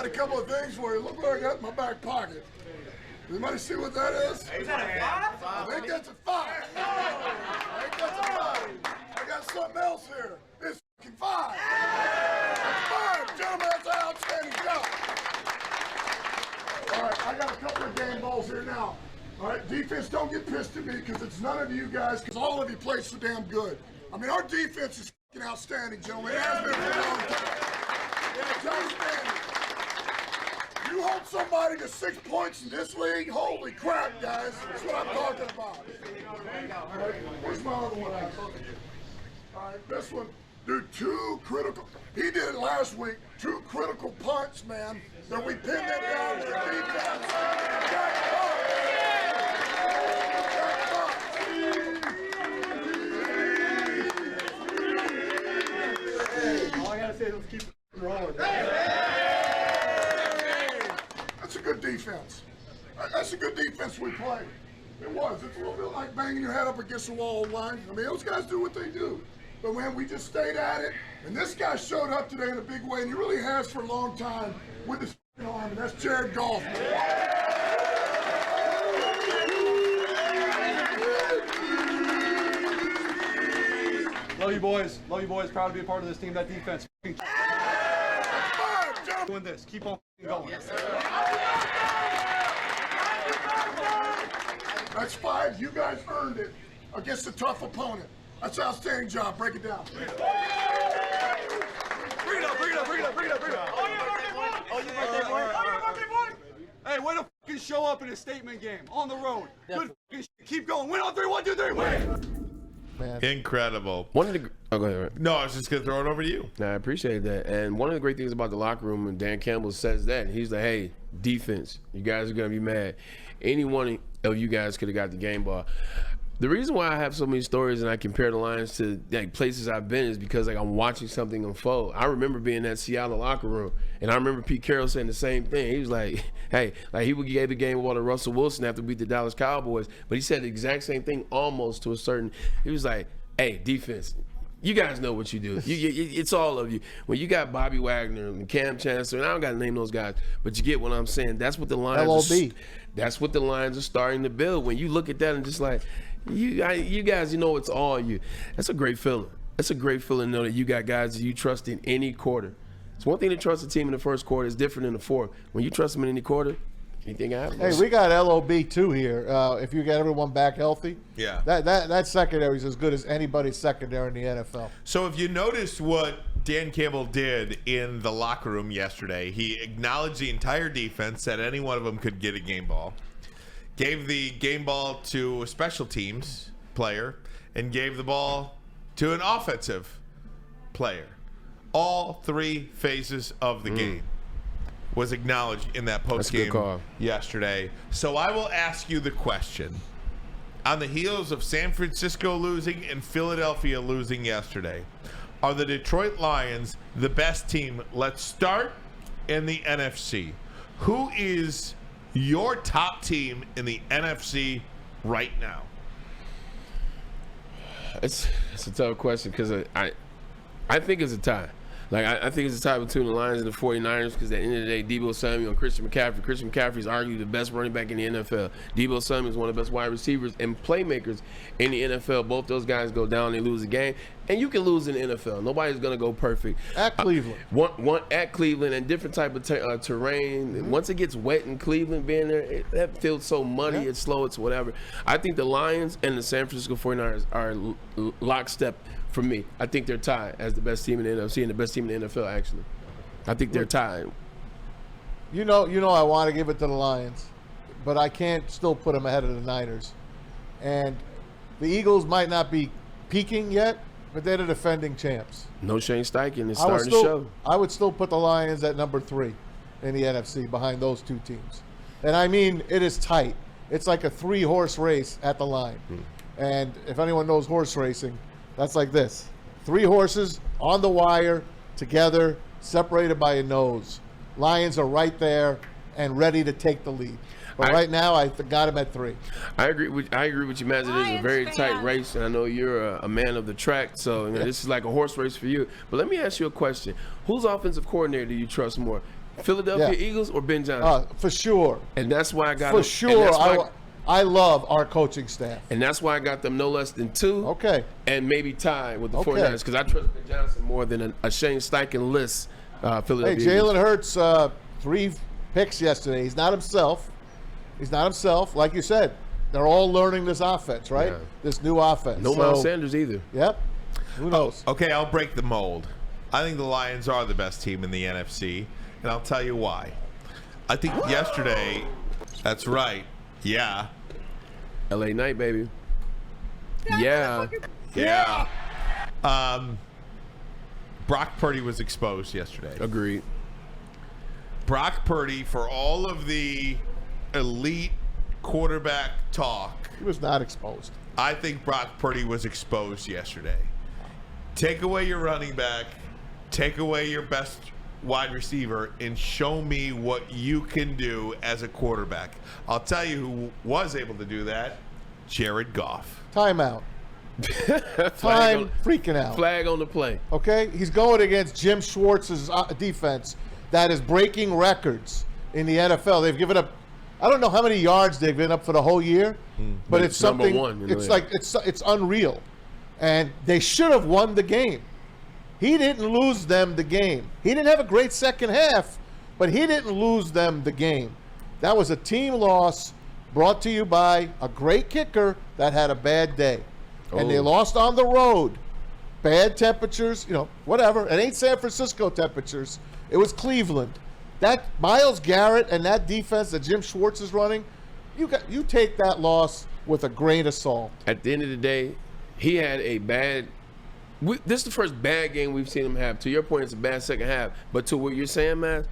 a couple of things for you. Look what I got in my back pocket. Anybody see what that is? Is that a 5? I think that's a 5. I think that's a 5. I got something else here. It's fucking 5. That's 5, gentlemen. That's an outstanding job. All right, I got a couple of game balls here now. All right, defense, don't get pissed at me because it's none of you guys because all of you play so damn good. I mean, our defense is fucking outstanding, gentlemen. It has been for a long time. Yeah, it's outstanding. You hold somebody to 6 points in this league, holy crap, guys. That's what I'm talking about. All right, where's my other one at? All right, this one. Dude, 2 critical. He did it last week. 2 critical punts, man. That we pinned it down to the defense. All I gotta say is let's keep it rolling. That's a good defense. That's a good defense we played. It was. It's a little bit like banging your head up against the wall line. I mean, those guys do what they do. But man, we just stayed at it. And this guy showed up today in a big way, and he really has for a long time with his arm, and that's Jared Goff. Love you boys. Love you boys. Proud to be a part of this team. That defense. Doing this. Keep on going. Yes, that's 5. You guys earned it against a tough opponent. That's an outstanding job. Break it down. Bring it up, bring it up, bring it up, bring it up, bring it up. Oh, your birthday boy! Oh, your birthday boy! Oh, your birthday boy! Hey, way to fucking show up in a statement game on the road. Good fucking shit. Keep going. Win on 3, 1, 2, 3, win! Man. Incredible. One of the go ahead. No, I was just gonna throw it over to you. I appreciate that. And one of the great things about the locker room, when Dan Campbell says that, he's like, "Hey, defense, you guys are gonna be mad. Any one of you guys could have got the game ball." The reason why I have so many stories and I compare the Lions to like places I've been is because like I'm watching something unfold. I remember being in that Seattle locker room, and I remember Pete Carroll saying the same thing. He was like, "Hey, like he gave the game ball to Russell Wilson after we beat the Dallas Cowboys," but he said the exact same thing almost to a certain. He was like, "Hey, defense, you guys know what you do. It's all of you. When you got Bobby Wagner and Cam Chancellor, and I don't got to name those guys, but you get what I'm saying. That's what the Lions. That's what the Lions are starting to build. When you look at that and just like." You guys, you know it's all you. That's a great feeling. That's a great feeling to know that you got guys that you trust in any quarter. It's one thing to trust a team in the first quarter. It's different in the fourth. When you trust them in any quarter, anything happens. Hey, we got LOB too here. If you get everyone back healthy, yeah, that secondary is as good as anybody's secondary in the NFL. So if you noticed what Dan Campbell did in the locker room yesterday, he acknowledged the entire defense, said any one of them could get a game ball. Gave the game ball to a special teams player and gave the ball to an offensive player. All 3 phases of the game was acknowledged in that post game yesterday. So I will ask you the question. On the heels of San Francisco losing and Philadelphia losing yesterday, are the Detroit Lions the best team? Let's start in the NFC. Who is your top team in the NFC right now? It's a tough question because I think it's a tie. Like, I think it's a tie between the Lions and the 49ers because at the end of the day, Deebo Samuel and Christian McCaffrey. Christian McCaffrey is arguably the best running back in the NFL. Deebo Samuel is one of the best wide receivers and playmakers in the NFL. Both those guys go down, they lose a game. And you can lose in the NFL. Nobody's going to go perfect. At Cleveland. One at Cleveland and different type of terrain. Mm-hmm. Once it gets wet in Cleveland, being there, that feels so muddy, it's slow, it's whatever. I think the Lions and the San Francisco 49ers are lockstep for me. I think they're tied as the best team in the NFC and the best team in the NFL, actually. I think they're tied. You know, I want to give it to the Lions, but I can't still put them ahead of the Niners. And the Eagles might not be peaking yet, but they're the defending champs. No Shane Steichen is starting to show. I would still put the Lions at number 3 in the NFC behind those 2 teams. And I mean, it is tight. It's like a 3-horse race at the line. And if anyone knows horse racing, that's like this. 3 horses on the wire, together, separated by a nose. Lions are right there and ready to take the lead. But right now, I got him at 3. I agree with you, Maz. It is a very tight race, and I know you're a man of the track, so this is like a horse race for you. But let me ask you a question. Whose offensive coordinator do you trust more, Philadelphia Yeah. Eagles or Ben Johnson? For sure. And that's why I got For them, sure. I love our coaching staff. and that's why I got them no less than 2. Okay. And maybe tied with the Okay. 49ers because I trust Ben Johnson more than a Shane Steichen list. Philadelphia Hey, Eagles. Jalen Hurts, 3 picks yesterday. He's not himself. Like you said, they're all learning this offense, right? Yeah. This new offense. No Miles Sanders either. Yep. Who knows? Okay, I'll break the mold. I think the Lions are the best team in the NFC, and I'll tell you why. I think yesterday, that's right, yeah. LA Knight, baby. Yeah. Brock Purdy was exposed yesterday. Agreed. Brock Purdy, for all of the elite quarterback talk, He was not exposed. I think Brock Purdy was exposed yesterday. Take away your running back, take away your best wide receiver, and show me what you can do as a quarterback. I'll tell you who was able to do that. Jared Goff. Timeout. Freaking out. Flag on the play. Okay? He's going against Jim Schwartz's defense that is breaking records in the NFL. They've given up, I don't know how many yards they've given up for the whole year, but it's number something, one in the it's league. like, it's unreal. And they should have won the game. He didn't lose them the game. He didn't have a great second half, but he didn't lose them the game. That was a team loss brought to you by a great kicker that had a bad day. And they Oh. lost on the road. Bad temperatures, whatever. It ain't San Francisco temperatures. It was Cleveland. That Myles Garrett and that defense that Jim Schwartz is running, you take that loss with a grain of salt. At the end of the day, he had a bad. This is the first bad game we've seen him have. To your point, it's a bad second half. But to what you're saying, man,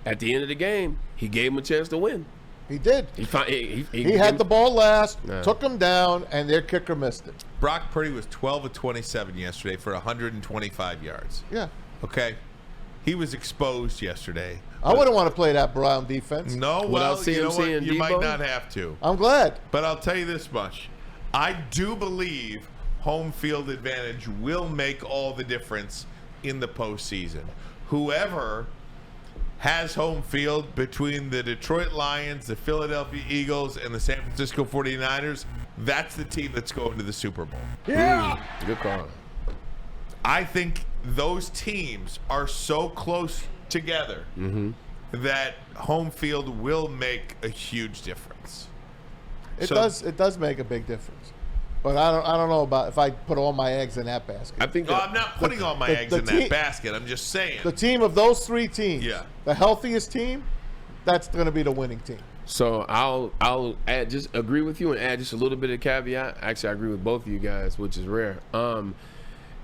at the end of the game, he gave him a chance to win. He did. He He had the ball last, Nah. took him down, and their kicker missed it. Brock Purdy was 12 of 27 yesterday for 125 yards. Yeah. Okay? He was exposed yesterday. I wouldn't want to play that Brown defense. No, Without well, you know what? CMC and You might Debo? not have to. I'm glad. But I'll tell you this much. I do believe home field advantage will make all the difference in the postseason. Whoever has home field between the Detroit Lions, the Philadelphia Eagles, and the San Francisco 49ers, that's the team that's going to the Super Bowl. Yeah. Good call. I think those teams are so close together that home field will make a huge difference. It So- does. It does make a big difference. But I don't know about if I put all my eggs in that basket. I think No, that, I'm not putting all my eggs the in that basket. I'm just saying. The team of those 3 teams, Yeah. the healthiest team, that's going to be the winning team. so. I'll add, just agree with you and add just a little bit of caveat. Actually, I agree with both of you guys, which is rare.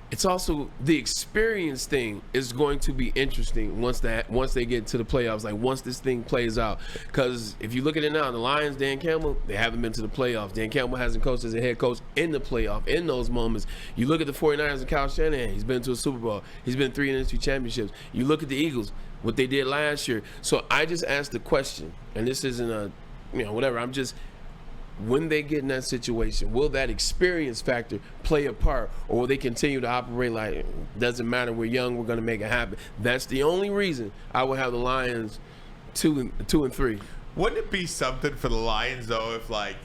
It's also the experience thing is going to be interesting once they get to the playoffs. Like once this thing plays out, because if you look at it now, the Lions, Dan Campbell, they haven't been to the playoffs. Dan Campbell hasn't coached as a head coach in the playoff in those moments. You look at the 49ers and Kyle Shanahan, he's been to a Super Bowl. He's been 3 NFC championships. You look at the Eagles, what they did last year. So I just asked the question, and this isn't a, whatever. I'm just. When they get in that situation, will that experience factor play a part, or will they continue to operate like doesn't matter, we're young, we're going to make it happen? That's the only reason I would have the Lions 2 and 3. Wouldn't it be something for the Lions, though, if, like,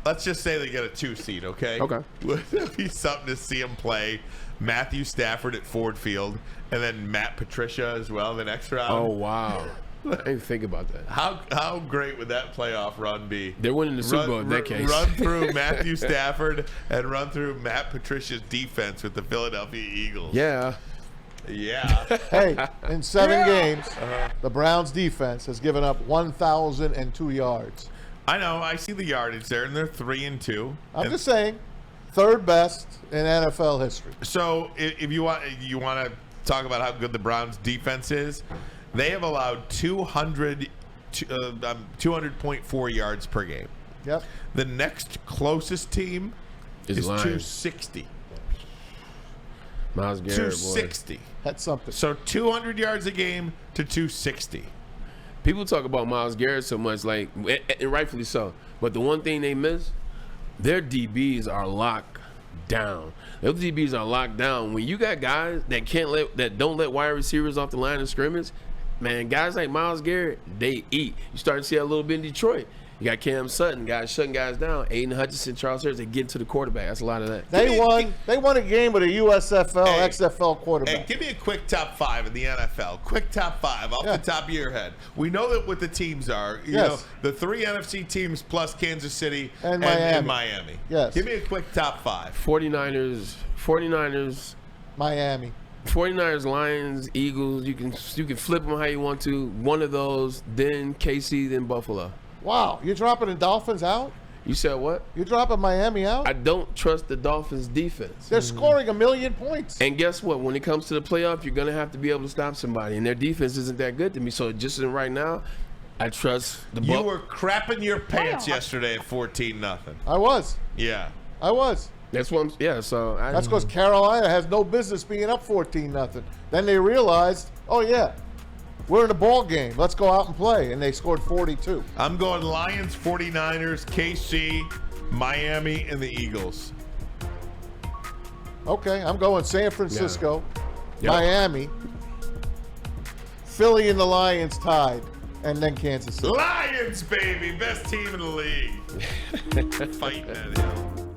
let's just say they get a 2 seed, okay? Okay. Wouldn't it be something to see them play Matthew Stafford at Ford Field and then Matt Patricia as well the next round? Oh wow, I didn't think about that. How great would that playoff run be? They're winning the Super Bowl in that case. Run through Matthew Stafford and run through Matt Patricia's defense with the Philadelphia Eagles. Yeah. Yeah. Hey, in 7 games, the Browns defense has given up 1,002 yards. I know. I see the yardage there, and they're 3-2. I'm just saying, 3rd best in NFL history. So if you want to talk about how good the Browns defense is, they have allowed 200.4 yards per game. Yep. The next closest team is Lions. 260. Myles Garrett, boy. 260. That's something. So 200 yards a game to 260. People talk about Myles Garrett so much, like, and rightfully so. But the one thing they miss, their DBs are locked down. Those DBs are locked down. When you got guys that don't let wide receivers off the line of scrimmage, man, guys like Myles Garrett, they eat. You start to see that a little bit in Detroit. You got Cam Sutton, guys shutting guys down. Aiden Hutchinson, Charles Harris, they get to the quarterback. That's a lot of that. They won a game with a USFL, XFL quarterback. Hey, give me a quick top 5 in the NFL. Quick top 5 off the top of your head. We know that what the teams are. You know, the 3 NFC teams plus Kansas City and Miami. Yes. Give me a quick top 5. 49ers, Miami. 49ers, Lions, Eagles. You can flip them how you want to. One of those, then KC, then Buffalo. Wow, you're dropping the Dolphins out? You said what? You're dropping Miami out? I don't trust the Dolphins' defense. They're scoring 1 million points. And guess what? When it comes to the playoff, you're going to have to be able to stop somebody. And their defense isn't that good to me. So just in right now, I trust the You were crapping your pants yesterday at 14-0. I was. Yeah. I was. That's what That's because Carolina has no business being up 14-0. Then they realized, oh, yeah, we're in a ball game. Let's go out and play. And they scored 42. I'm going Lions, 49ers, KC, Miami, and the Eagles. Okay, I'm going San Francisco, Yep. Miami, Philly and the Lions tied, and then Kansas City. Lions, baby. Best team in the league. Fighting that hill.